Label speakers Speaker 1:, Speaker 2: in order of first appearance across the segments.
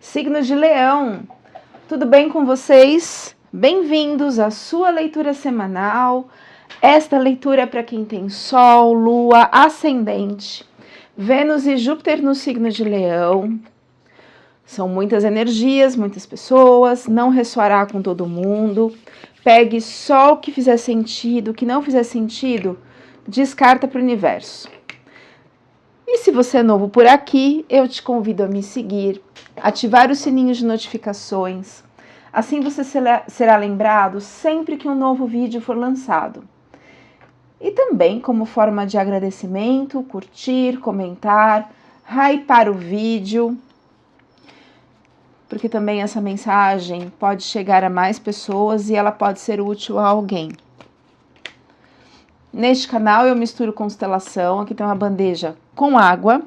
Speaker 1: Signo de Leão, tudo bem com vocês? Bem-vindos à sua leitura semanal. Esta leitura é para quem tem Sol, Lua, Ascendente, Vênus e Júpiter no signo de Leão. São muitas energias, muitas pessoas, não ressoará com todo mundo. Pegue só o que fizer sentido, o que não fizer sentido, descarta para o universo. E se você é novo por aqui, eu te convido a me seguir, ativar o sininho de notificações. Assim você será lembrado sempre que um novo vídeo for lançado. E também, como forma de agradecimento, curtir, comentar, hypar o vídeo, porque também essa mensagem pode chegar a mais pessoas e ela pode ser útil a alguém. Neste canal eu misturo constelação, aqui tem uma bandeja com água,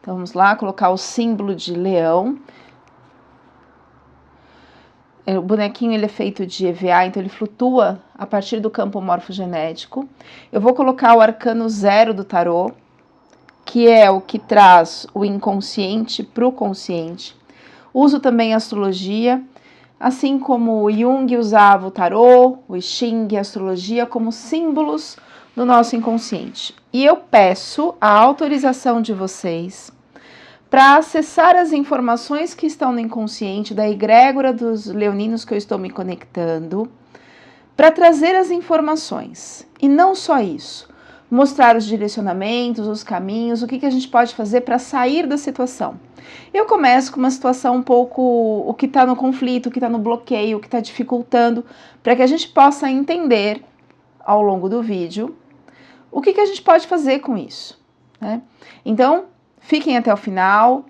Speaker 1: então vamos lá colocar o símbolo de leão. O bonequinho ele é feito de EVA, então ele flutua a partir do campo morfogenético. Eu vou colocar o arcano 0 do tarô, que é o que traz o inconsciente para o consciente. Uso também a astrologia, assim como o Jung usava o tarô, o I Ching e a astrologia como símbolos do nosso inconsciente. E eu peço a autorização de vocês para acessar as informações que estão no inconsciente da egrégora dos leoninos que eu estou me conectando, para trazer as informações. E não só isso, mostrar os direcionamentos, os caminhos, o que a gente pode fazer para sair da situação. Eu começo com uma situação um pouco, o que está no conflito, o que está no bloqueio, o que está dificultando, para que a gente possa entender ao longo do vídeo o que a gente pode fazer com isso, né? Então, fiquem até o final,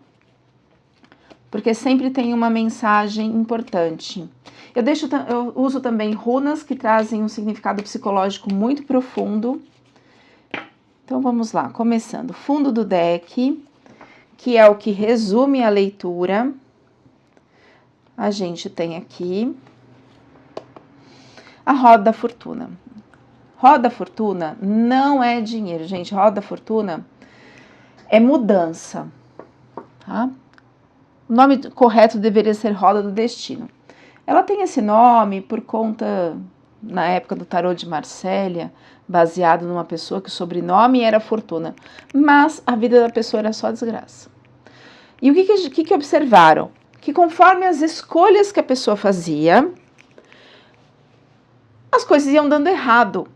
Speaker 1: porque sempre tem uma mensagem importante. Eu uso também runas que trazem um significado psicológico muito profundo. Então vamos lá, começando. Fundo do deck, que é o que resume a leitura. A gente tem aqui a roda da fortuna. Roda da fortuna não é dinheiro, gente. Roda da fortuna é mudança, tá? O nome correto deveria ser roda do destino. Ela tem esse nome por conta, na época do tarô de Marsella, baseado numa pessoa que o sobrenome era Fortuna, mas a vida da pessoa era só desgraça. E o que observaram? Que conforme as escolhas que a pessoa fazia, as coisas iam dando errado.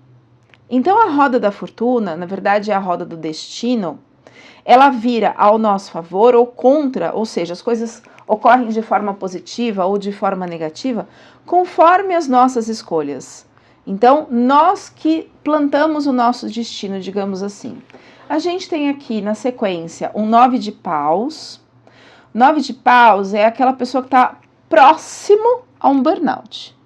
Speaker 1: Então a roda da fortuna, na verdade é a roda do destino, ela vira ao nosso favor ou contra, ou seja, as coisas ocorrem de forma positiva ou de forma negativa, conforme as nossas escolhas. Então, nós que plantamos o nosso destino, digamos assim. A gente tem aqui na sequência um 9 de paus. 9 de paus é aquela pessoa que está próximo a um burnout.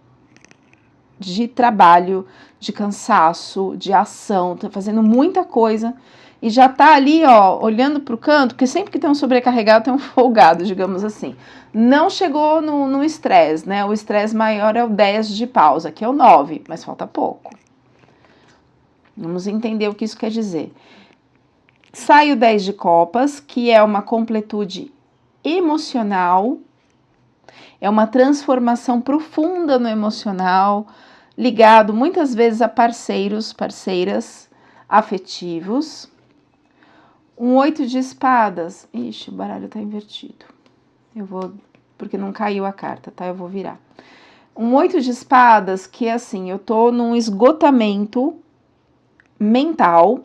Speaker 1: De trabalho, de cansaço, de ação, tá fazendo muita coisa e já tá ali, ó, olhando pro canto, porque sempre que tem um sobrecarregado tem um folgado, digamos assim. Não chegou no estresse, né? O estresse maior é o 10 de paus, aqui é o 9, mas falta pouco. Vamos entender o que isso quer dizer. Sai o 10 de copas, que é uma completude emocional, é uma transformação profunda no emocional, ligado muitas vezes a parceiros, parceiras afetivos. Um 8 de espadas. Ixi, o baralho tá invertido. Eu vou, porque não caiu a carta, tá? Eu vou virar. Um 8 de espadas, que é assim, eu tô num esgotamento mental.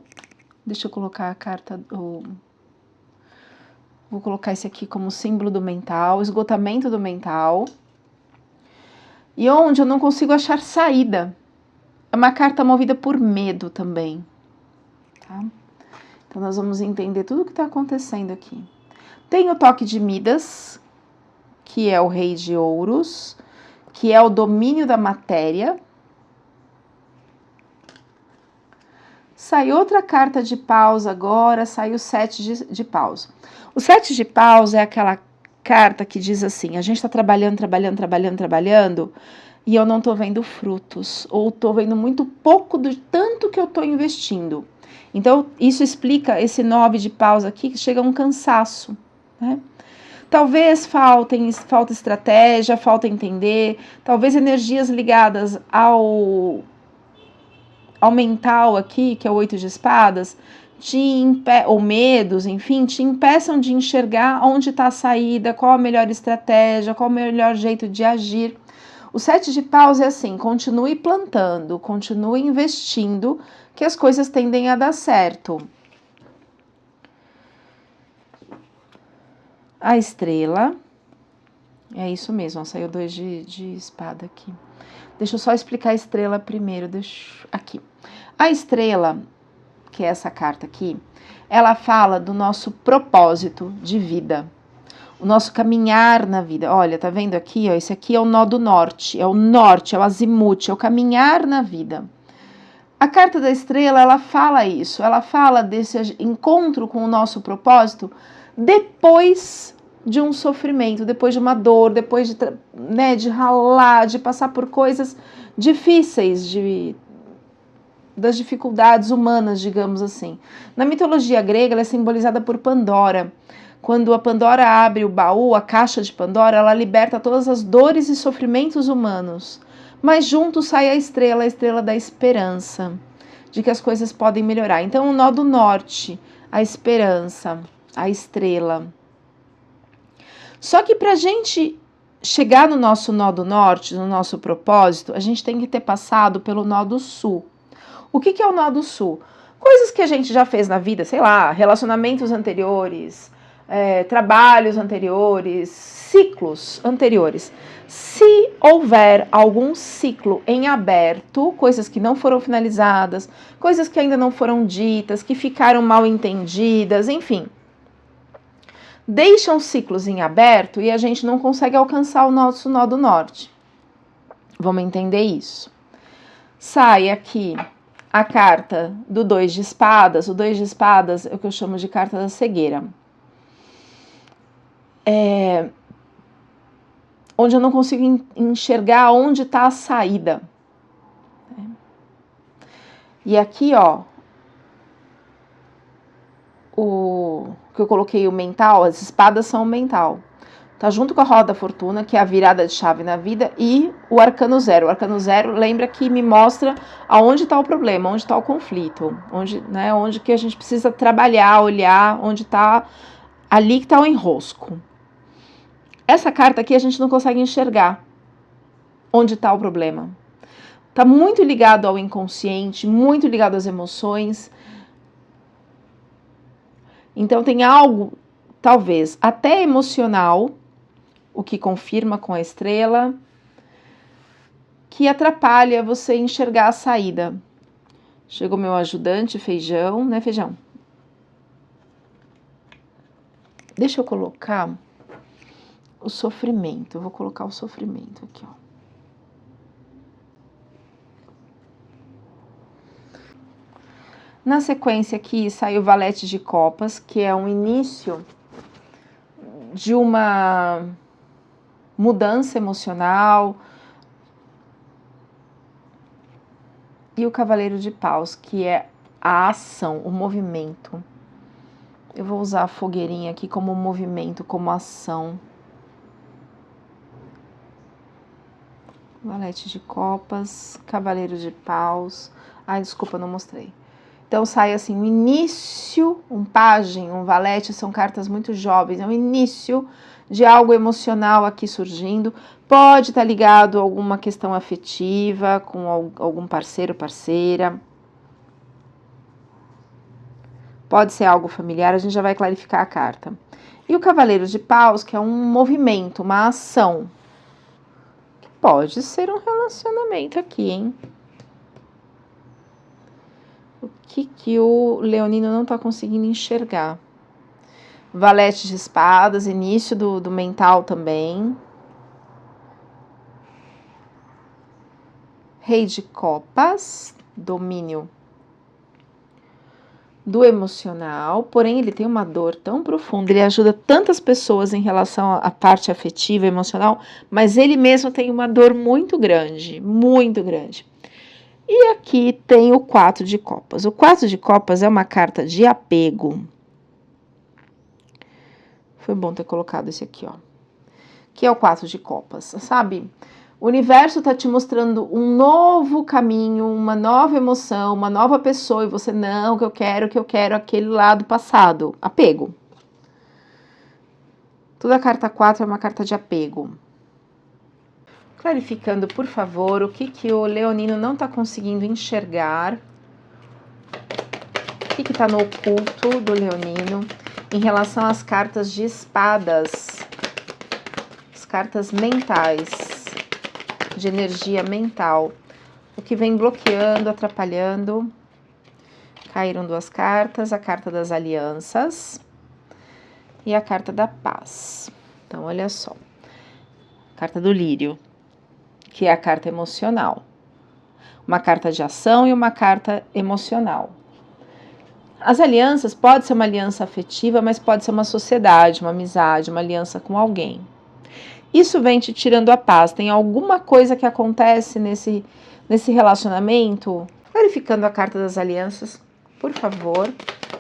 Speaker 1: Deixa eu colocar a carta, vou colocar esse aqui como símbolo do mental, esgotamento do mental. E onde eu não consigo achar saída. É uma carta movida por medo também, tá? Então, nós vamos entender tudo o que está acontecendo aqui. Tem o toque de Midas, que é o rei de ouros, que é o domínio da matéria. Sai outra carta de paus agora, sai o 7 de paus. O 7 de paus é aquela carta que diz assim, a gente está trabalhando, e eu não estou vendo frutos, ou estou vendo muito pouco do tanto que eu estou investindo. Então, isso explica esse 9 de paus aqui, que chega a um cansaço, né? Talvez falta estratégia, falta entender, talvez energias ligadas ao mental aqui, que é o 8 de espadas, ou medos, enfim, te impeçam de enxergar onde está a saída, qual a melhor estratégia, qual o melhor jeito de agir. O 7 de paus é assim, continue plantando, continue investindo, que as coisas tendem a dar certo. A estrela, é isso mesmo, ó, saiu 2 de espada aqui. Deixa eu só explicar a estrela primeiro, aqui. A estrela, que é essa carta aqui, ela fala do nosso propósito de vida, o nosso caminhar na vida. Olha, tá vendo aqui, ó, esse aqui é o nó do norte, é o azimuth, é o caminhar na vida. A carta da estrela, ela fala isso, ela fala desse encontro com o nosso propósito depois de um sofrimento, depois de uma dor, depois de ralar, de passar por coisas difíceis, das dificuldades humanas, digamos assim. Na mitologia grega, ela é simbolizada por Pandora. Quando a Pandora abre o baú, a caixa de Pandora, ela liberta todas as dores e sofrimentos humanos. Mas junto sai a estrela da esperança, de que as coisas podem melhorar. Então, o nó do norte, a esperança, a estrela. Só que para a gente chegar no nosso nó do norte, no nosso propósito, a gente tem que ter passado pelo nó do sul. O que é o nó do sul? Coisas que a gente já fez na vida, sei lá, relacionamentos anteriores, trabalhos anteriores, ciclos anteriores. Se houver algum ciclo em aberto, coisas que não foram finalizadas, coisas que ainda não foram ditas, que ficaram mal entendidas, enfim, deixam ciclos em aberto e a gente não consegue alcançar o nosso nó do norte. Vamos entender isso. Sai aqui a carta do 2 de espadas. O 2 de espadas é o que eu chamo de carta da cegueira. Onde eu não consigo enxergar onde está a saída. E aqui, ó, o que eu coloquei o mental, as espadas são o mental. Tá junto com a roda da fortuna, que é a virada de chave na vida, e o arcano zero. O arcano zero lembra que me mostra aonde está o problema, onde está o conflito, onde que a gente precisa trabalhar, olhar, onde está, ali que está o enrosco. Essa carta aqui a gente não consegue enxergar onde está o problema. Está muito ligado ao inconsciente, muito ligado às emoções. Então tem algo, talvez, até emocional, o que confirma com a estrela, que atrapalha você enxergar a saída. Chegou meu ajudante, Feijão, né, Feijão? Deixa eu colocar o sofrimento. Eu vou colocar o sofrimento aqui, ó. Na sequência aqui sai o valete de copas, que é um início de uma mudança emocional. E o cavaleiro de paus, que é a ação, o movimento. Eu vou usar a fogueirinha aqui como movimento, como ação. Valete de copas, cavaleiro de paus. Ai, desculpa, não mostrei. Então sai assim, um início, um pajem, um valete, são cartas muito jovens, é um início de algo emocional aqui surgindo. Pode estar ligado a alguma questão afetiva, com algum parceiro, parceira. Pode ser algo familiar, a gente já vai clarificar a carta. E o cavaleiro de paus, que é um movimento, uma ação. Pode ser um relacionamento aqui, hein? O que o leonino não está conseguindo enxergar? Valete de espadas, início do mental também. Rei de copas, domínio do emocional, porém ele tem uma dor tão profunda, ele ajuda tantas pessoas em relação à parte afetiva, emocional, mas ele mesmo tem uma dor muito grande, muito grande. E aqui tem o 4 de copas. O 4 de copas é uma carta de apego. Foi bom ter colocado esse aqui, ó. Que é o 4 de copas, sabe? O universo tá te mostrando um novo caminho, uma nova emoção, uma nova pessoa, e você, não, que eu quero aquele lá do passado. Apego. Toda a carta 4 é uma carta de apego. Clarificando, por favor, o que o leonino não está conseguindo enxergar. O que está no oculto do leonino em relação às cartas de espadas. As cartas mentais, de energia mental. O que vem bloqueando, atrapalhando. Caíram 2 cartas, a carta das alianças e a carta da paz. Então, olha só. Carta do lírio, que é a carta emocional. Uma carta de ação e uma carta emocional. As alianças, pode ser uma aliança afetiva, mas pode ser uma sociedade, uma amizade, uma aliança com alguém. Isso vem te tirando a paz. Tem alguma coisa que acontece nesse relacionamento? Verificando a carta das alianças, por favor,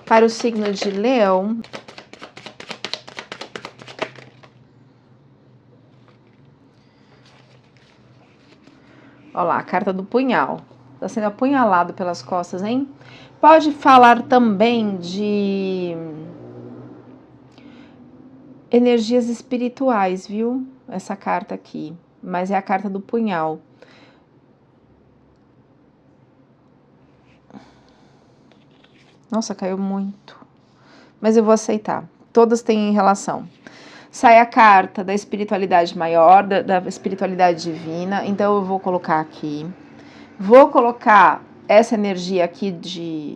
Speaker 1: para o signo de Leão. Olha lá, a carta do punhal. Está sendo apunhalado pelas costas, hein? Pode falar também de energias espirituais, viu? Essa carta aqui. Mas é a carta do punhal. Nossa, caiu muito. Mas eu vou aceitar. Todas têm relação. Sai a carta da espiritualidade maior, da espiritualidade divina. Então, eu vou colocar aqui. Vou colocar essa energia aqui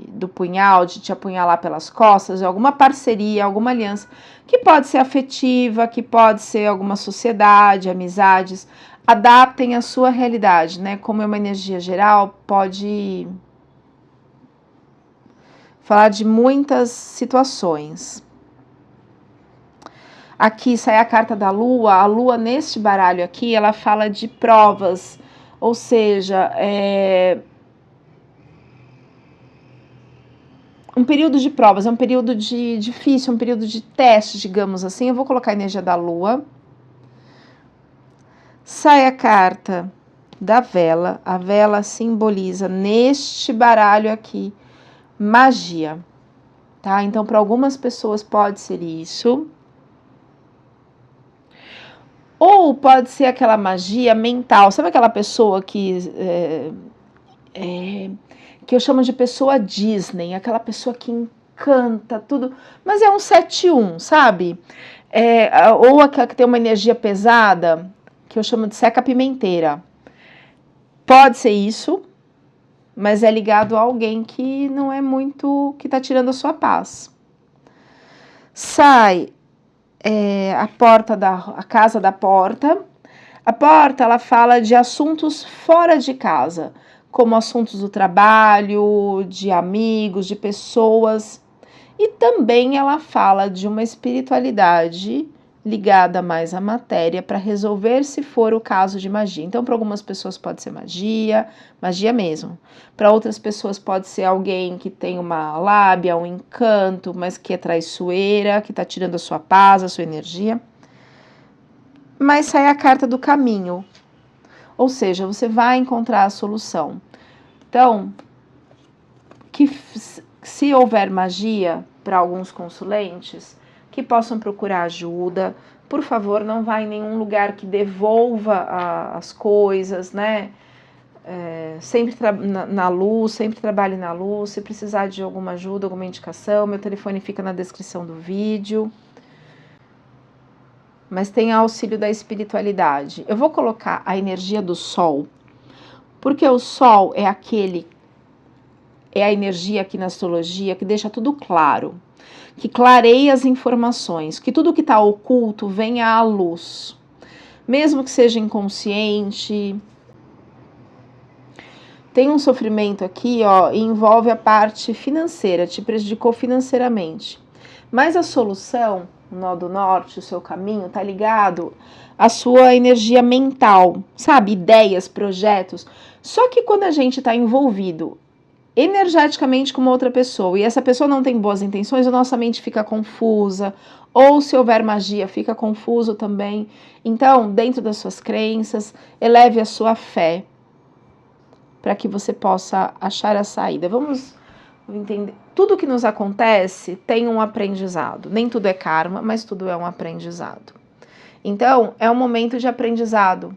Speaker 1: do punhal, de te apunhalar pelas costas, alguma parceria, alguma aliança, que pode ser afetiva, que pode ser alguma sociedade, amizades. Adaptem a sua realidade, né? Como é uma energia geral, pode falar de muitas situações. Aqui sai a carta da lua. A lua neste baralho aqui, ela fala de provas, ou seja, um período de provas, é um período difícil, um período de teste, digamos assim. Eu vou colocar a energia da lua. Sai a carta da vela. A vela simboliza neste baralho aqui magia, tá? Então, para algumas pessoas pode ser isso. Ou pode ser aquela magia mental. Sabe aquela pessoa que eu chamo de pessoa Disney, aquela pessoa que encanta tudo, mas é um 7-1, sabe? Ou aquela que tem uma energia pesada, que eu chamo de seca-pimenteira. Pode ser isso, mas é ligado a alguém que não é muito, que tá tirando a sua paz. Sai a casa da porta. A porta, ela fala de assuntos fora de casa, como assuntos do trabalho, de amigos, de pessoas. E também ela fala de uma espiritualidade ligada mais à matéria para resolver se for o caso de magia. Então, para algumas pessoas pode ser magia, magia mesmo. Para outras pessoas pode ser alguém que tem uma lábia, um encanto, mas que é traiçoeira, que está tirando a sua paz, a sua energia. Mas sai a carta do caminho. Ou seja, você vai encontrar a solução. Então, que se houver magia para alguns consulentes, que possam procurar ajuda. Por favor, não vá em nenhum lugar que devolva as coisas, né? Sempre na luz, sempre trabalhe na luz. Se precisar de alguma ajuda, alguma indicação, meu telefone fica na descrição do vídeo. Mas tem auxílio da espiritualidade. Eu vou colocar a energia do sol, porque o sol é a energia aqui na astrologia que deixa tudo claro, que clareia as informações, que tudo que está oculto venha à luz, mesmo que seja inconsciente. Tem um sofrimento aqui, ó, e envolve a parte financeira, te prejudicou financeiramente. Mas a solução, o nó do norte, o seu caminho, tá ligado à sua energia mental, sabe? Ideias, projetos. Só que quando a gente está envolvido energeticamente com uma outra pessoa e essa pessoa não tem boas intenções, a nossa mente fica confusa, ou se houver magia, fica confuso também. Então, dentro das suas crenças, eleve a sua fé para que você possa achar a saída. Vamos entender. Tudo que nos acontece tem um aprendizado. Nem tudo é karma, mas tudo é um aprendizado. Então, é um momento de aprendizado.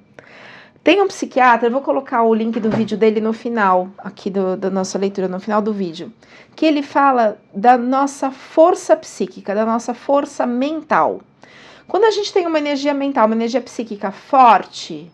Speaker 1: Tem um psiquiatra, eu vou colocar o link do vídeo dele no final, aqui da nossa leitura, no final do vídeo, que ele fala da nossa força psíquica, da nossa força mental. Quando a gente tem uma energia mental, uma energia psíquica forte,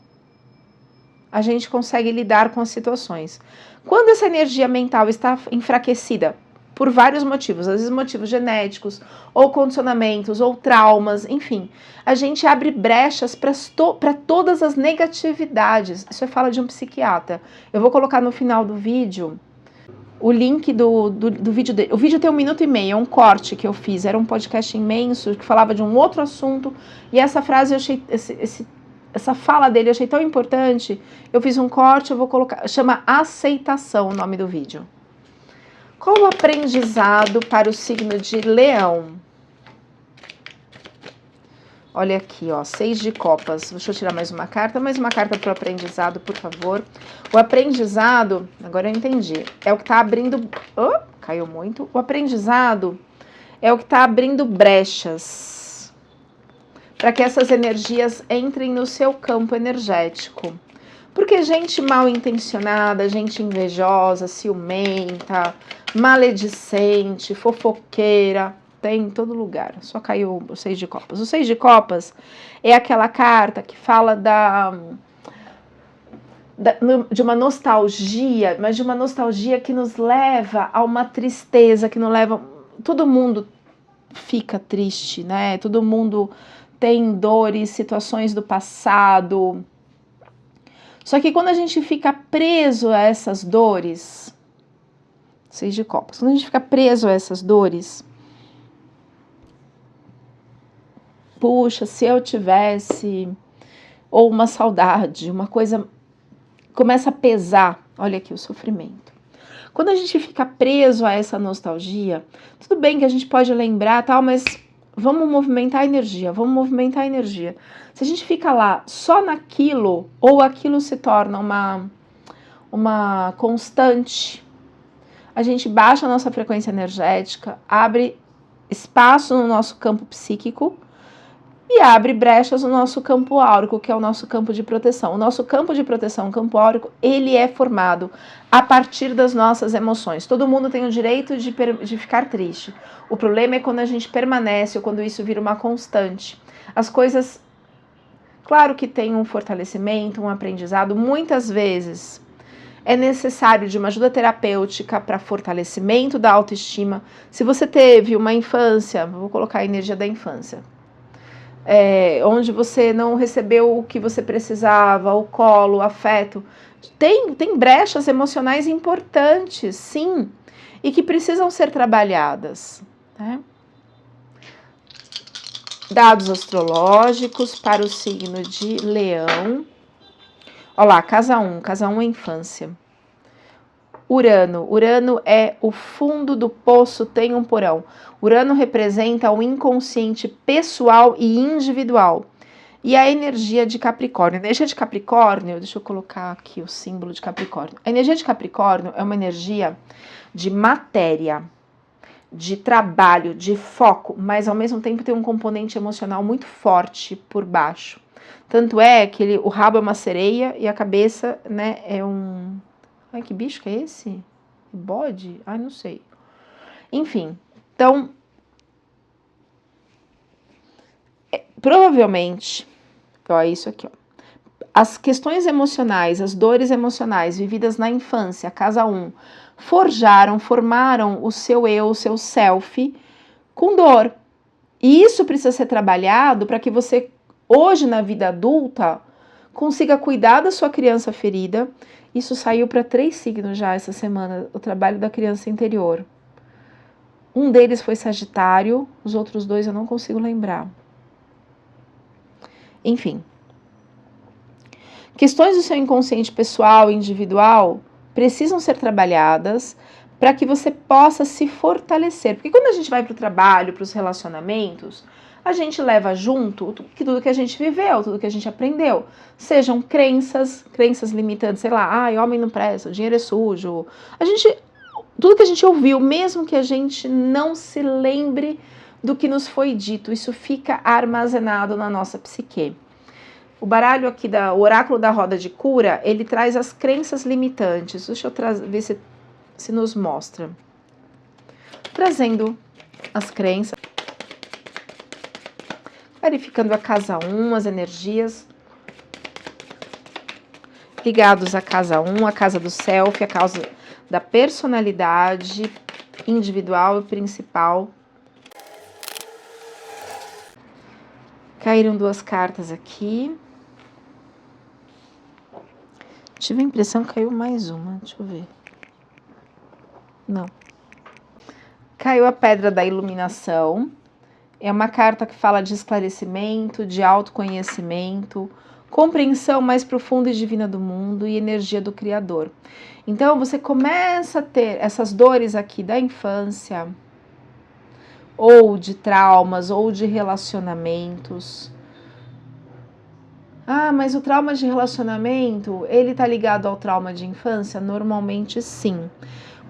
Speaker 1: a gente consegue lidar com as situações. Quando essa energia mental está enfraquecida, por vários motivos, às vezes motivos genéticos, ou condicionamentos, ou traumas, enfim, a gente abre brechas para todas as negatividades. Isso é fala de um psiquiatra. Eu vou colocar no final do vídeo o link do vídeo dele. O vídeo tem 1 minuto e meio, é um corte que eu fiz, era um podcast imenso que falava de um outro assunto, e essa frase eu achei, essa fala dele eu achei tão importante, eu fiz um corte, eu vou colocar, chama Aceitação o nome do vídeo. Qual o aprendizado para o signo de Leão? Olha aqui, ó, 6 de copas. Deixa eu tirar mais uma carta para o aprendizado, por favor. O aprendizado, agora eu entendi, é o que está abrindo... Oh, caiu muito. O aprendizado é o que está abrindo brechas para que essas energias entrem no seu campo energético. Porque gente mal intencionada, gente invejosa, ciumenta, maledicente, fofoqueira, tem em todo lugar. Só caiu o 6 de copas. O 6 de copas é aquela carta que fala de uma nostalgia, mas de uma nostalgia que nos leva a uma tristeza, que nos leva... Todo mundo fica triste, né? Todo mundo tem dores, situações do passado. Só que quando a gente fica preso a essas dores, 6 de copas, quando a gente fica preso a essas dores, puxa, se eu tivesse, ou uma saudade, uma coisa começa a pesar, olha aqui o sofrimento. Quando a gente fica preso a essa nostalgia, tudo bem que a gente pode lembrar, tal, mas vamos movimentar a energia, vamos movimentar a energia. Se a gente fica lá só naquilo, ou aquilo se torna uma constante, a gente baixa a nossa frequência energética, abre espaço no nosso campo psíquico e abre brechas no nosso campo áurico, que é o nosso campo de proteção. O nosso campo de proteção, o campo áurico, ele é formado a partir das nossas emoções. Todo mundo tem o direito de ficar triste. O problema é quando a gente permanece ou quando isso vira uma constante. As coisas, claro que tem um fortalecimento, um aprendizado, muitas vezes é necessário de uma ajuda terapêutica para fortalecimento da autoestima. Se você teve uma infância, vou colocar a energia da infância, onde você não recebeu o que você precisava, o colo, o afeto, tem brechas emocionais importantes, sim, e que precisam ser trabalhadas, né? Dados astrológicos para o signo de Leão. Olha lá, casa 1 é infância. Urano é o fundo do poço, tem um porão. Urano representa o inconsciente pessoal e individual. E a energia de Capricórnio. A energia de Capricórnio, deixa eu colocar aqui o símbolo de Capricórnio. A energia de Capricórnio é uma energia de matéria, de trabalho, de foco, mas ao mesmo tempo tem um componente emocional muito forte por baixo. Tanto é que o rabo é uma sereia e a cabeça, né, é um... Ai, que bicho que é esse? Bode? Ai, não sei. Enfim, então, provavelmente, ó, isso aqui, ó. As questões emocionais, as dores emocionais vividas na infância, casa 1, formaram o seu eu, o seu self, com dor. E isso precisa ser trabalhado para que você, hoje na vida adulta, consiga cuidar da sua criança ferida. Isso saiu para 3 signos já essa semana, o trabalho da criança interior. Um deles foi Sagitário, os outros 2 eu não consigo lembrar. Enfim. Questões do seu inconsciente pessoal e individual precisam ser trabalhadas para que você possa se fortalecer. Porque quando a gente vai para o trabalho, para os relacionamentos, a gente leva junto tudo que a gente viveu, tudo que a gente aprendeu. Sejam crenças limitantes, sei lá, ai, homem não presta, o dinheiro é sujo. Tudo que a gente ouviu, mesmo que a gente não se lembre do que nos foi dito, isso fica armazenado na nossa psique. O baralho aqui, o oráculo da roda de cura, ele traz as crenças limitantes. Deixa eu ver se nos mostra. Trazendo as crenças. Verificando a casa 1, as energias. Ligados à casa 1, a casa do self, a casa da personalidade individual e principal. Caíram 2 cartas aqui. Tive a impressão que caiu mais uma, deixa eu ver. Não. Caiu a pedra da iluminação. É uma carta que fala de esclarecimento, de autoconhecimento, compreensão mais profunda e divina do mundo e energia do Criador. Então, você começa a ter essas dores aqui da infância, ou de traumas, ou de relacionamentos. Ah, mas o trauma de relacionamento, ele tá ligado ao trauma de infância? Normalmente sim,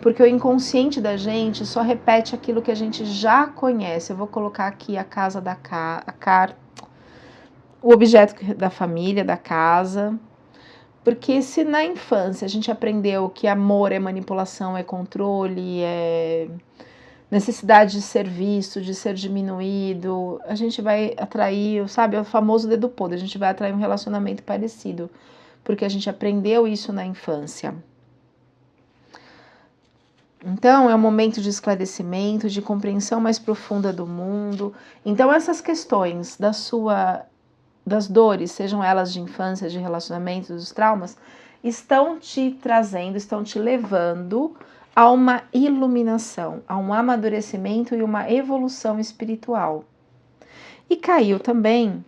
Speaker 1: porque o inconsciente da gente só repete aquilo que a gente já conhece. Eu vou colocar aqui a casa da o objeto da família, da casa, porque se na infância a gente aprendeu que amor é manipulação, é controle, é necessidade de ser visto, de ser diminuído, a gente vai atrair, sabe, o famoso dedo podre, a gente vai atrair um relacionamento parecido, porque a gente aprendeu isso na infância. Então, é um momento de esclarecimento, de compreensão mais profunda do mundo. Então, essas questões das dores, sejam elas de infância, de relacionamentos, dos traumas, estão te trazendo, estão te levando a uma iluminação, a um amadurecimento e uma evolução espiritual. E caiu também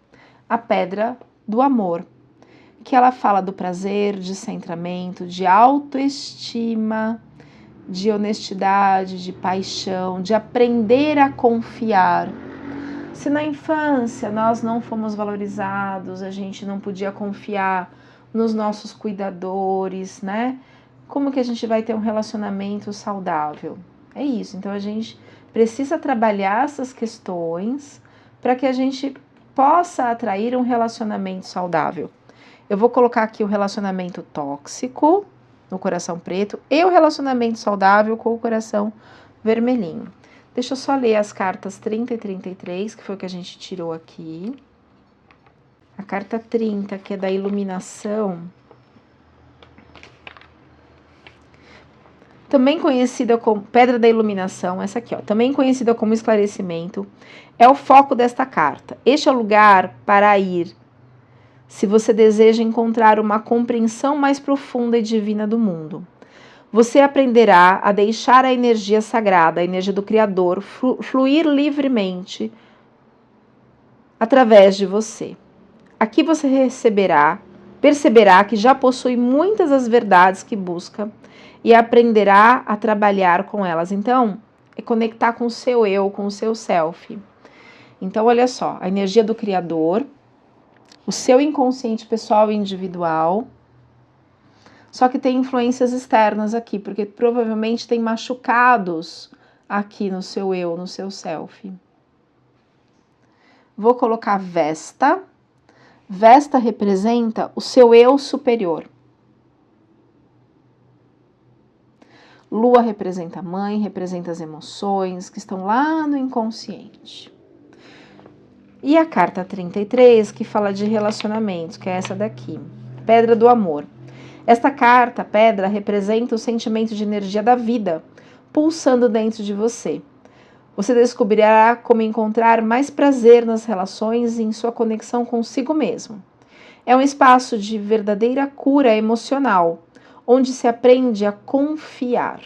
Speaker 1: a pedra do amor, que ela fala do prazer, de centramento, de autoestima, de honestidade, de paixão, de aprender a confiar. Se na infância nós não fomos valorizados, a gente não podia confiar nos nossos cuidadores, né? Como que a gente vai ter um relacionamento saudável? É isso, então a gente precisa trabalhar essas questões para que a gente possa atrair um relacionamento saudável. Eu vou colocar aqui o relacionamento tóxico no coração preto e o relacionamento saudável com o coração vermelhinho. Deixa eu só ler as cartas 30 e 33, que foi o que a gente tirou aqui. A carta 30, que é da iluminação, também conhecida como pedra da iluminação, essa aqui, ó, também conhecida como esclarecimento, é o foco desta carta. Este é o lugar para ir, se você deseja encontrar uma compreensão mais profunda e divina do mundo. Você aprenderá a deixar a energia sagrada, a energia do Criador, fluir livremente através de você. Aqui você perceberá que já possui muitas das verdades que busca e aprenderá a trabalhar com elas. Então, é conectar com o seu eu, com o seu self. Então, olha só, a energia do Criador, o seu inconsciente pessoal e individual, só que tem influências externas aqui, porque provavelmente tem machucados aqui no seu eu, no seu self. Vou colocar Vesta. Vesta representa o seu eu superior. Lua representa a mãe, representa as emoções que estão lá no inconsciente. E a carta 33, que fala de relacionamentos, que é essa daqui, Pedra do Amor. Esta carta, pedra, representa o sentimento de energia da vida, pulsando dentro de você. Você descobrirá como encontrar mais prazer nas relações e em sua conexão consigo mesmo. É um espaço de verdadeira cura emocional, onde se aprende a confiar.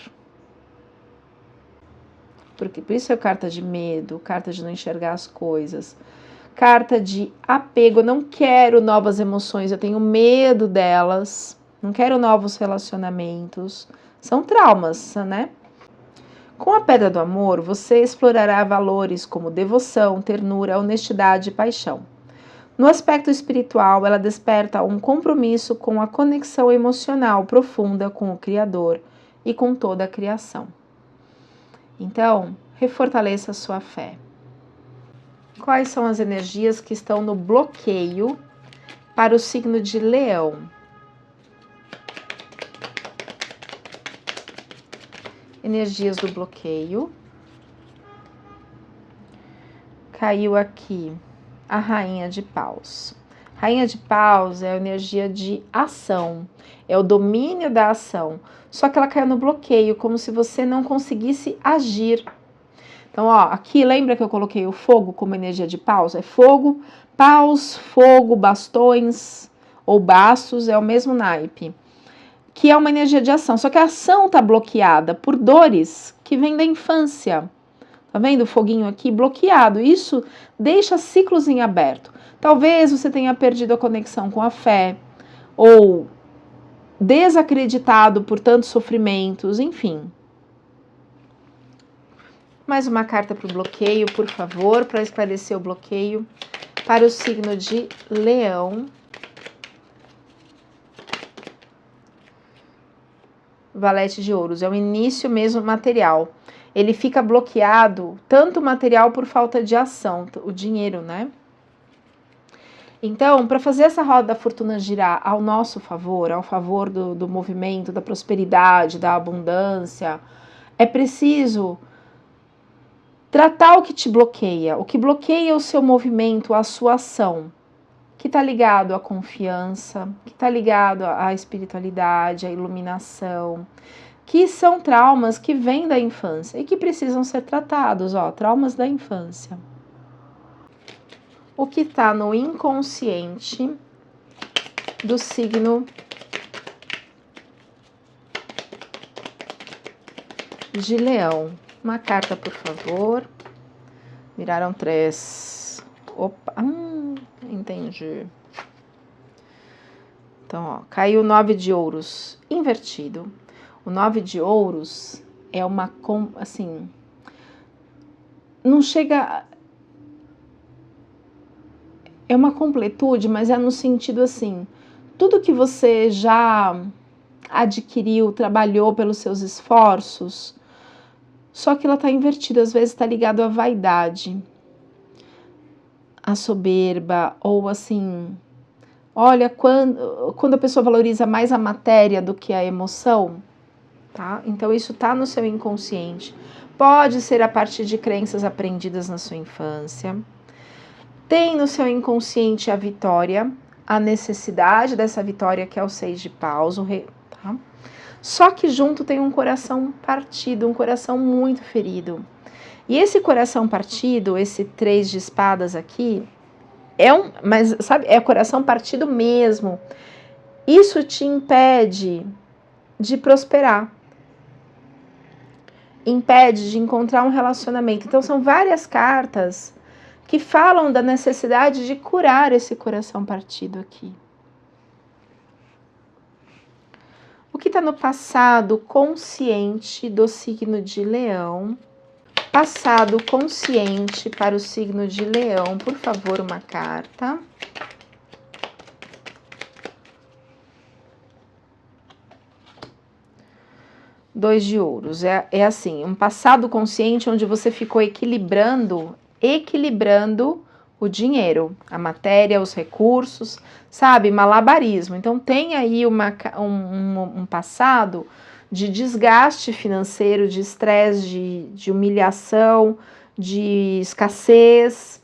Speaker 1: Por isso é carta de medo, carta de não enxergar as coisas, carta de apego. Eu não quero novas emoções, eu tenho medo delas, não quero novos relacionamentos. São traumas, né? Com a pedra do amor, você explorará valores como devoção, ternura, honestidade e paixão. No aspecto espiritual, ela desperta um compromisso com a conexão emocional profunda com o Criador e com toda a criação. Então, refortaleça a sua fé. Quais são as energias que estão no bloqueio para o signo de Leão? Energias do bloqueio. Caiu aqui a Rainha de Paus. Rainha de Paus é a energia de ação, é o domínio da ação. Só que ela caiu no bloqueio, como se você não conseguisse agir. Então, ó, aqui lembra que eu coloquei o fogo como energia de Paus? É fogo, Paus, fogo, bastões ou bastos, é o mesmo naipe. Que é uma energia de ação, só que a ação está bloqueada por dores que vêm da infância. Tá vendo o foguinho aqui bloqueado? Isso deixa ciclos em aberto. Talvez você tenha perdido a conexão com a fé, ou desacreditado por tantos sofrimentos, enfim. Mais uma carta para o bloqueio, por favor, para esclarecer o bloqueio para o signo de Leão. Valete de ouros, é o início mesmo material. Ele fica bloqueado, tanto material por falta de ação, o dinheiro, né? Então, para fazer essa roda da fortuna girar ao nosso favor, ao favor do movimento, da prosperidade, da abundância, é preciso tratar o que te bloqueia, o que bloqueia o seu movimento, a sua ação, que está ligado à confiança, que está ligado à espiritualidade, à iluminação, que são traumas que vêm da infância e que precisam ser tratados, ó, traumas da infância. O que está no inconsciente do signo de Leão. Uma carta, por favor. Viraram 3. Opa, entendi. Então, ó, caiu o 9 de ouros invertido. O 9 de ouros é uma, assim, não chega, é uma completude, mas é no sentido assim, tudo que você já adquiriu, trabalhou pelos seus esforços, só que ela está invertida, às vezes está ligado à vaidade, à soberba, ou assim, olha, quando a pessoa valoriza mais a matéria do que a emoção, tá? Então isso está no seu inconsciente. Pode ser a partir de crenças aprendidas na sua infância. Tem no seu inconsciente a vitória, a necessidade dessa vitória, que é o 6 de paus, tá? Só que junto tem um coração partido, um coração muito ferido. E esse coração partido, esse 3 de espadas aqui, mas sabe, é coração partido mesmo. Isso te impede de prosperar. Impede de encontrar um relacionamento. Então são várias cartas que falam da necessidade de curar esse coração partido aqui. O que está no passado consciente do signo de Leão? Passado consciente para o signo de Leão, por favor, uma carta. Dois de ouros, é assim, um passado consciente onde você ficou equilibrando o dinheiro, a matéria, os recursos, sabe, malabarismo. Então tem aí um passado de desgaste financeiro, de estresse, de humilhação, de escassez,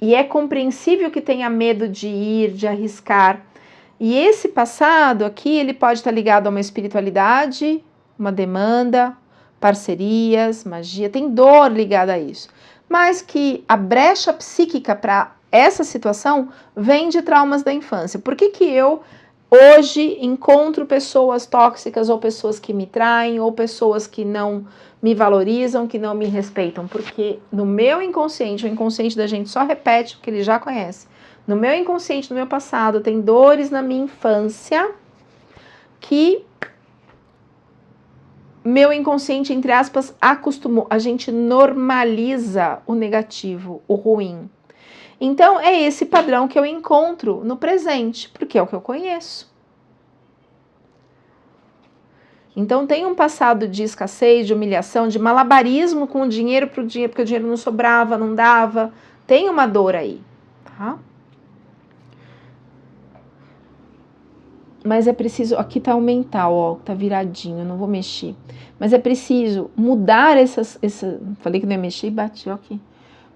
Speaker 1: e é compreensível que tenha medo de ir, de arriscar. E esse passado aqui, ele pode estar ligado a uma espiritualidade, uma demanda, parcerias, magia, tem dor ligada a isso. Mas que a brecha psíquica para essa situação vem de traumas da infância. Por que eu hoje encontro pessoas tóxicas ou pessoas que me traem ou pessoas que não me valorizam, que não me respeitam? Porque no meu inconsciente, o inconsciente da gente só repete o que ele já conhece. No meu inconsciente, no meu passado, tem dores na minha infância que meu inconsciente, entre aspas, acostumou. A gente normaliza o negativo, o ruim. Então, é esse padrão que eu encontro no presente, porque é o que eu conheço. Então, tem um passado de escassez, de humilhação, de malabarismo com o dinheiro, porque o dinheiro não sobrava, não dava. Tem uma dor aí, tá? Mas é preciso, aqui tá o mental, ó, tá viradinho, eu não vou mexer. Mas é preciso mudar falei que não ia mexer e bati, ó, aqui.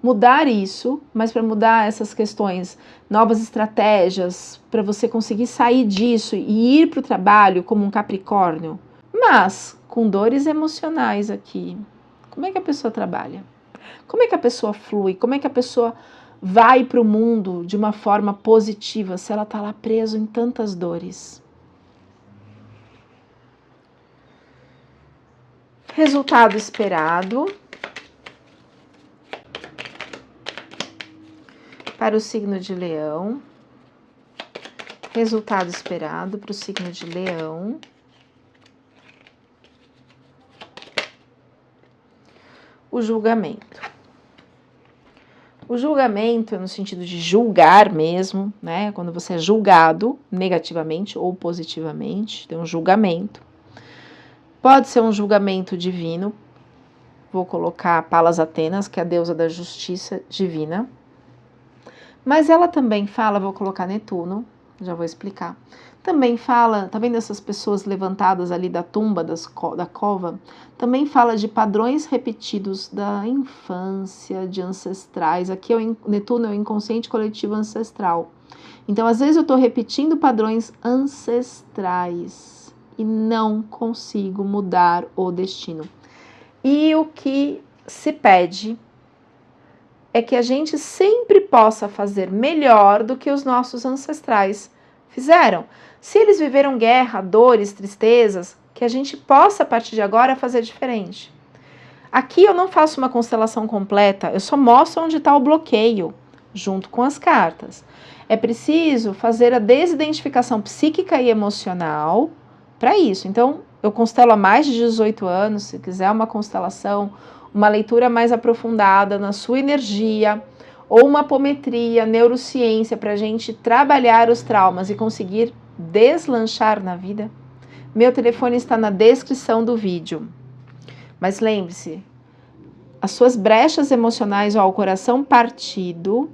Speaker 1: Mudar isso, mas para mudar essas questões, novas estratégias, para você conseguir sair disso e ir para o trabalho como um Capricórnio, mas com dores emocionais aqui. Como é que a pessoa trabalha? Como é que a pessoa flui? Como é que a pessoa vai para o mundo de uma forma positiva se ela está lá preso em tantas dores? Resultado esperado para o signo de Leão. Resultado esperado para o signo de Leão. O julgamento. O julgamento é no sentido de julgar mesmo, né? Quando você é julgado negativamente ou positivamente, tem um julgamento. Pode ser um julgamento divino. Vou colocar Palas Atenas, que é a deusa da justiça divina. Mas ela também fala, vou colocar Netuno, já vou explicar. Também fala, tá vendo essas pessoas levantadas ali da tumba, da cova? Também fala de padrões repetidos da infância, de ancestrais. Aqui Netuno é o inconsciente coletivo ancestral. Então, às vezes eu estou repetindo padrões ancestrais e não consigo mudar o destino. E o que se pede é que a gente sempre possa fazer melhor do que os nossos ancestrais fizeram. Se eles viveram guerra, dores, tristezas, que a gente possa, a partir de agora, fazer diferente. Aqui eu não faço uma constelação completa, eu só mostro onde está o bloqueio, junto com as cartas. É preciso fazer a desidentificação psíquica e emocional para isso. Então, eu constelo há mais de 18 anos, se quiser uma constelação, uma leitura mais aprofundada na sua energia, ou uma apometria, neurociência, para a gente trabalhar os traumas e conseguir deslanchar na vida, meu telefone está na descrição do vídeo. Mas lembre-se, as suas brechas emocionais, ó, o coração partido,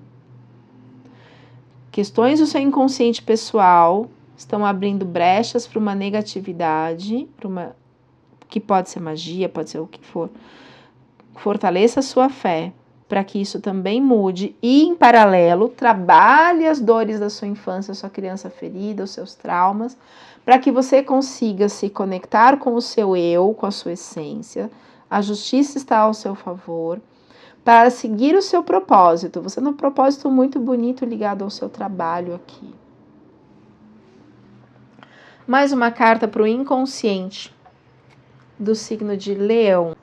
Speaker 1: questões do seu inconsciente pessoal, estão abrindo brechas para uma negatividade, que pode ser magia, pode ser o que for. Fortaleça a sua fé para que isso também mude e, em paralelo, trabalhe as dores da sua infância, sua criança ferida, os seus traumas, para que você consiga se conectar com o seu eu, com a sua essência. A justiça está ao seu favor para seguir o seu propósito. Você tem um propósito muito bonito ligado ao seu trabalho aqui. Mais uma carta para o inconsciente do signo de Leão.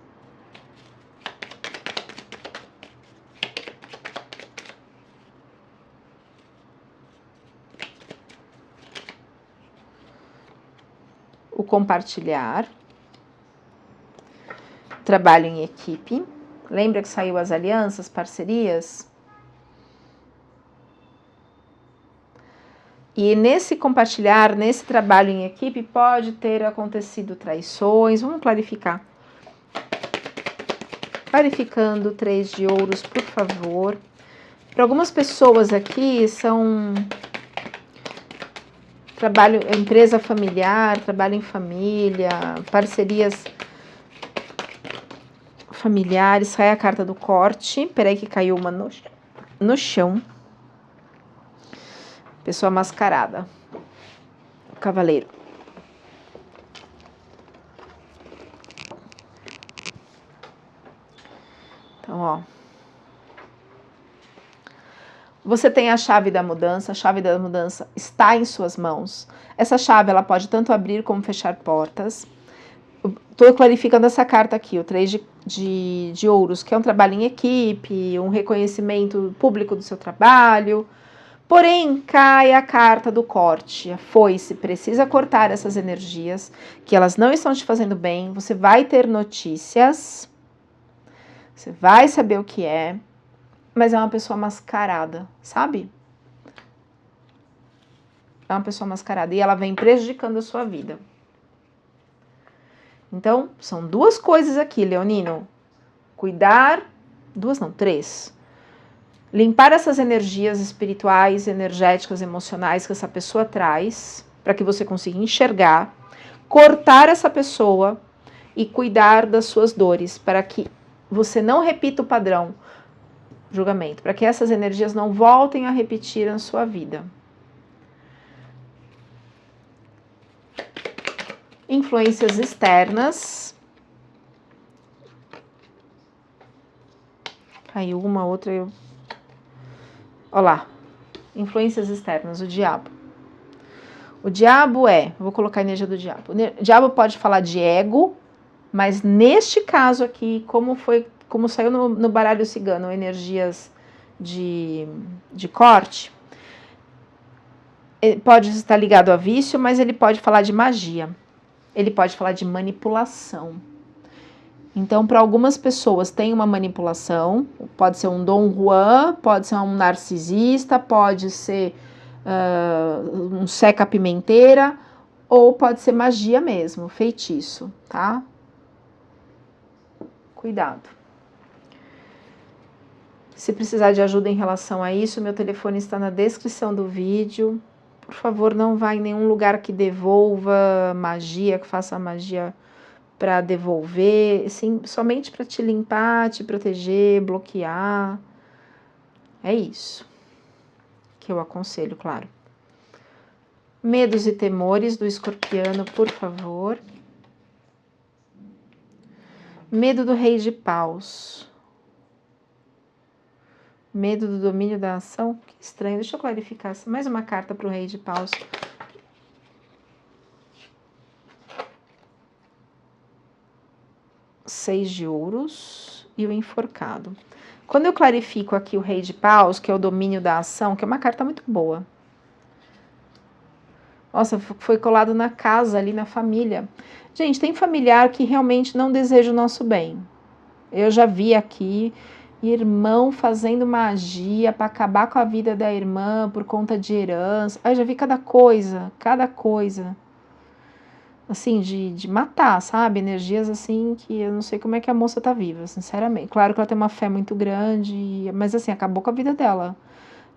Speaker 1: O compartilhar, trabalho em equipe. Lembra que saiu as alianças, parcerias? E nesse compartilhar, nesse trabalho em equipe, pode ter acontecido traições. Vamos clarificar. Clarificando, 3 de ouros, por favor. Para algumas pessoas aqui, são trabalho, empresa familiar, trabalho em família, parcerias familiares. Sai a carta do corte. Peraí que caiu uma no chão. Pessoa mascarada. Cavaleiro. Então, ó. Você tem a chave da mudança está em suas mãos. Essa chave, ela pode tanto abrir como fechar portas. Estou clarificando essa carta aqui, o 3 de ouros, que é um trabalho em equipe, um reconhecimento público do seu trabalho. Porém, cai a carta do corte, a foice, precisa cortar essas energias, que elas não estão te fazendo bem, você vai ter notícias, você vai saber o que é, mas é uma pessoa mascarada, sabe? É uma pessoa mascarada e ela vem prejudicando a sua vida. Então, são duas coisas aqui, Leonino. Cuidar, duas não, três. Limpar essas energias espirituais, energéticas, emocionais que essa pessoa traz, para que você consiga enxergar, cortar essa pessoa e cuidar das suas dores, para que você não repita o padrão julgamento, para que essas energias não voltem a repetir na sua vida. Influências externas. Aí uma outra eu... Olha lá. Influências externas, o diabo. O diabo vou colocar a energia do diabo. O diabo pode falar de ego, mas neste caso aqui, como saiu no baralho cigano, energias de corte, ele pode estar ligado a vício, mas ele pode falar de magia. Ele pode falar de manipulação. Então, para algumas pessoas tem uma manipulação, pode ser um Dom Juan, pode ser um narcisista, pode ser um Seca Pimenteira, ou pode ser magia mesmo, feitiço, tá? Cuidado. Se precisar de ajuda em relação a isso, meu telefone está na descrição do vídeo. Por favor, não vá em nenhum lugar que devolva magia, que faça magia para devolver, sim, somente para te limpar, te proteger, bloquear. É isso que eu aconselho, claro. Medos e temores do escorpiano, por favor. Medo do rei de paus. Medo do domínio da ação. Que estranho, deixa eu clarificar. Mais uma carta para o rei de paus. Seis de ouros e o enforcado. Quando eu clarifico aqui o rei de paus, que é o domínio da ação, que é uma carta muito boa. Nossa, foi colado na casa, ali na família. Gente, tem familiar que realmente não deseja o nosso bem. Eu já vi aqui irmão fazendo magia para acabar com a vida da irmã por conta de herança. Eu já vi cada coisa. Assim, de matar, sabe? Energias assim que eu não sei como é que a moça tá viva, sinceramente. Claro que ela tem uma fé muito grande, mas assim, acabou com a vida dela.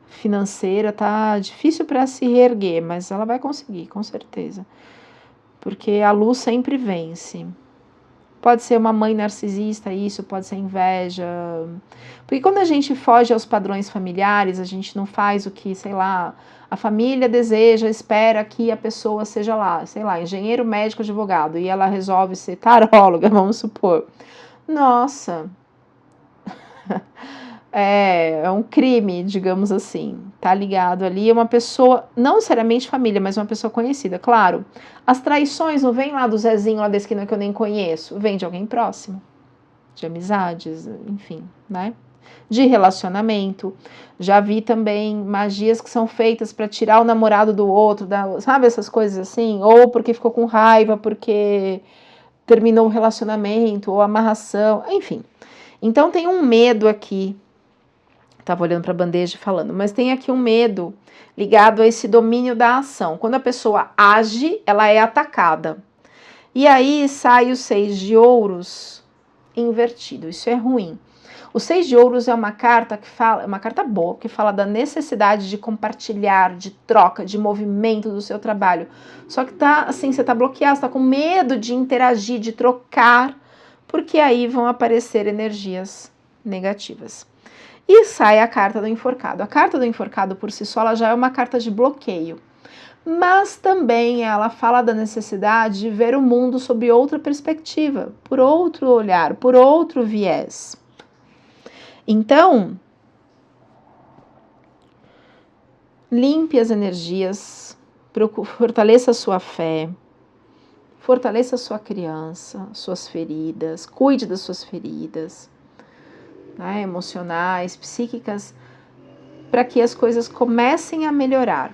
Speaker 1: Financeira tá difícil para se reerguer, mas ela vai conseguir, com certeza. Porque a luz sempre vence. Pode ser uma mãe narcisista, isso, pode ser inveja. Porque quando a gente foge aos padrões familiares, a gente não faz o que, sei lá, a família deseja, espera que a pessoa seja lá, sei lá, engenheiro, médico, advogado, e ela resolve ser taróloga, vamos supor. Nossa, é um crime, digamos assim, tá ligado ali, é uma pessoa, não necessariamente família, mas uma pessoa conhecida, claro. As traições não vêm lá do Zezinho lá da esquina que eu nem conheço, vem de alguém próximo, de amizades, enfim, né? De relacionamento. Já vi também magias que são feitas para tirar o namorado do outro, sabe essas coisas assim? Ou porque ficou com raiva, porque terminou o relacionamento, ou amarração, enfim. Então tem um medo aqui. Estava olhando para a bandeja e falando, mas tem aqui um medo ligado a esse domínio da ação. Quando a pessoa age, ela é atacada. E aí sai o 6 de ouros invertido. Isso é ruim. O 6 de ouros é uma carta que fala, é uma carta boa, que fala da necessidade de compartilhar, de troca, de movimento do seu trabalho. Só que tá assim, você tá bloqueado, você tá com medo de interagir, de trocar, porque aí vão aparecer energias negativas. E sai a carta do enforcado. A carta do enforcado por si só ela já é uma carta de bloqueio. Mas também ela fala da necessidade de ver o mundo sob outra perspectiva, por outro olhar, por outro viés. Então, limpe as energias, fortaleça a sua fé, fortaleça a sua criança, suas feridas, cuide das suas feridas, né, emocionais, psíquicas. para que as coisas comecem a melhorar.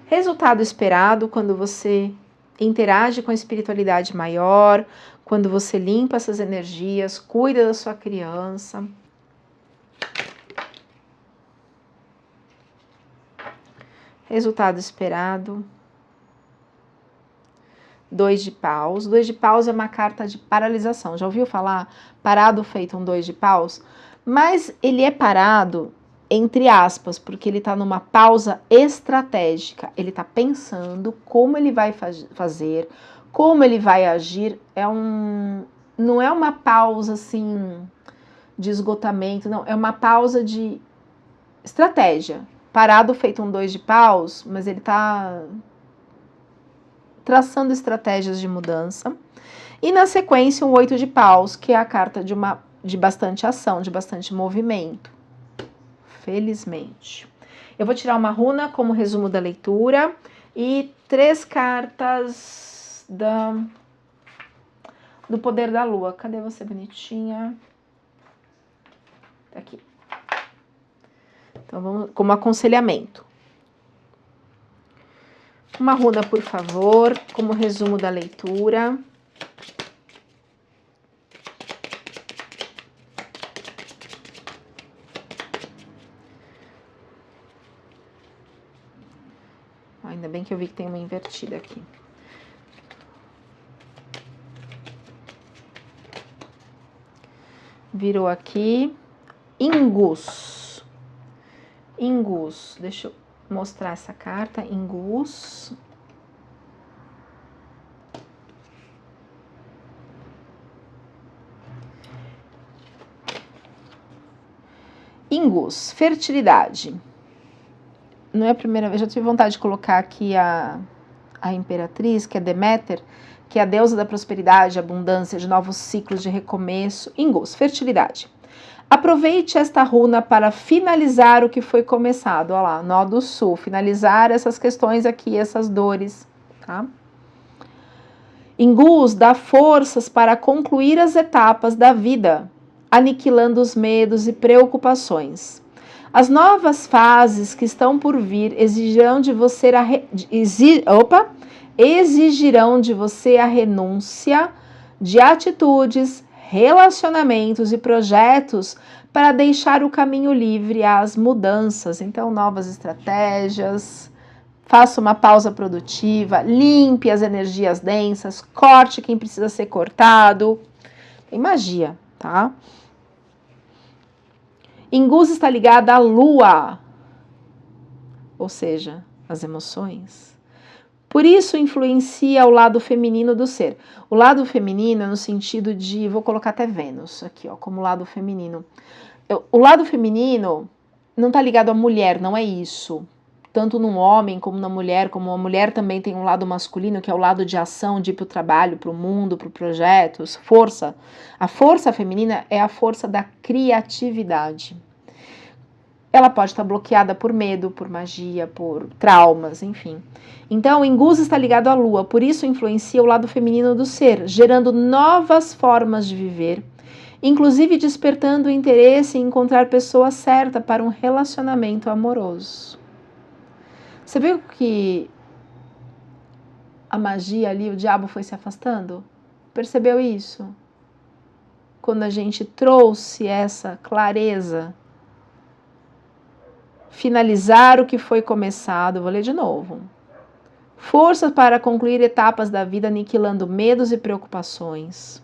Speaker 1: Resultado esperado quando você interage com a espiritualidade maior, quando você limpa essas energias, cuida da sua criança. Resultado esperado. 2 de paus. 2 de paus é uma carta de paralisação. Já ouviu falar? Parado feito um 2 de paus? Mas ele é parado, entre aspas, porque ele está numa pausa estratégica. Ele está pensando como ele vai fazer, como ele vai agir. Não é uma pausa assim de esgotamento, não. É uma pausa de estratégia. Parado feito um 2 de paus, mas ele está traçando estratégias de mudança. E na sequência, um 8 de paus, que é a carta de bastante ação, de bastante movimento. Felizmente. Eu vou tirar uma runa como resumo da leitura e 3 cartas do poder da lua. Cadê você, bonitinha? Tá aqui. Então, vamos como aconselhamento. Uma runa, por favor, como resumo da leitura. Ainda bem que eu vi que tem uma invertida aqui. Virou aqui. Ingus. Ingus. Deixa eu mostrar essa carta. Ingus. Ingus, fertilidade. Não é a primeira vez, já tive vontade de colocar aqui a imperatriz, que é Deméter, que é a deusa da prosperidade, abundância, de novos ciclos de recomeço. Ingus, fertilidade. Aproveite esta runa para finalizar o que foi começado. Olha lá, nó do sul, finalizar essas questões aqui, essas dores, tá? Ingus dá forças para concluir as etapas da vida, aniquilando os medos e preocupações. As novas fases que estão por vir exigirão de você a renúncia de atitudes, relacionamentos e projetos para deixar o caminho livre às mudanças. Então, novas estratégias, faça uma pausa produtiva, limpe as energias densas, corte quem precisa ser cortado. Tem magia, tá? Ingus está ligada à lua, ou seja, as emoções. Por isso influencia o lado feminino do ser. O lado feminino é no sentido de, vou colocar até Vênus aqui, ó, como lado feminino. O lado feminino não está ligado à mulher, não é isso. Tanto num homem como na mulher, como a mulher também tem um lado masculino, que é o lado de ação, de ir para o trabalho, para o mundo, para projetos, força. A força feminina é a força da criatividade. Ela pode estar bloqueada por medo, por magia, por traumas, enfim. Então, o Ingus está ligado à lua, por isso influencia o lado feminino do ser, gerando novas formas de viver, inclusive despertando o interesse em encontrar a pessoa certa para um relacionamento amoroso. Você viu que a magia ali, o diabo foi se afastando? Percebeu isso? Quando a gente trouxe essa clareza, finalizar o que foi começado, vou ler de novo. Força para concluir etapas da vida, aniquilando medos e preocupações.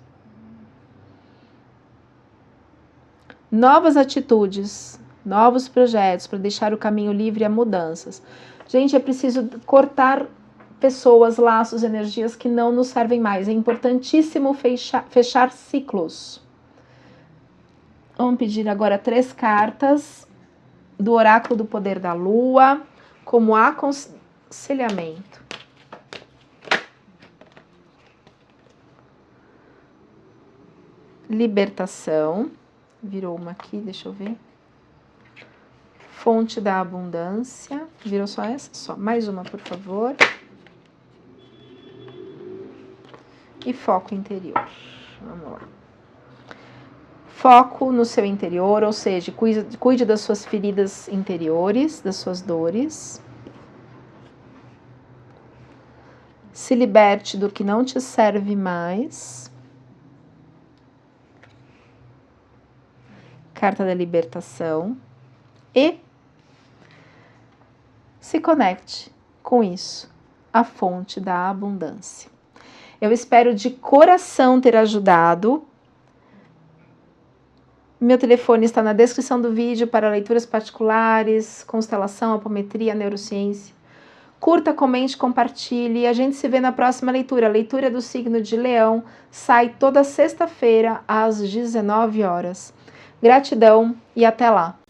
Speaker 1: Novas atitudes, novos projetos para deixar o caminho livre a mudanças. Gente, é preciso cortar pessoas, laços, energias que não nos servem mais. É importantíssimo fechar ciclos. Vamos pedir agora 3 cartas do oráculo do poder da lua como aconselhamento. Libertação. Virou uma aqui, deixa eu ver. Fonte da abundância. Virou só essa? Só. Mais uma, por favor. E foco interior. Vamos lá. Foco no seu interior, ou seja, cuide das suas feridas interiores, das suas dores. Se liberte do que não te serve mais. Carta da libertação. E se conecte com isso, a fonte da abundância. Eu espero de coração ter ajudado. Meu telefone está na descrição do vídeo para leituras particulares, constelação, apometria, neurociência. Curta, comente, compartilhe e a gente se vê na próxima leitura. A leitura do signo de Leão sai toda sexta-feira às 19 horas. Gratidão e até lá!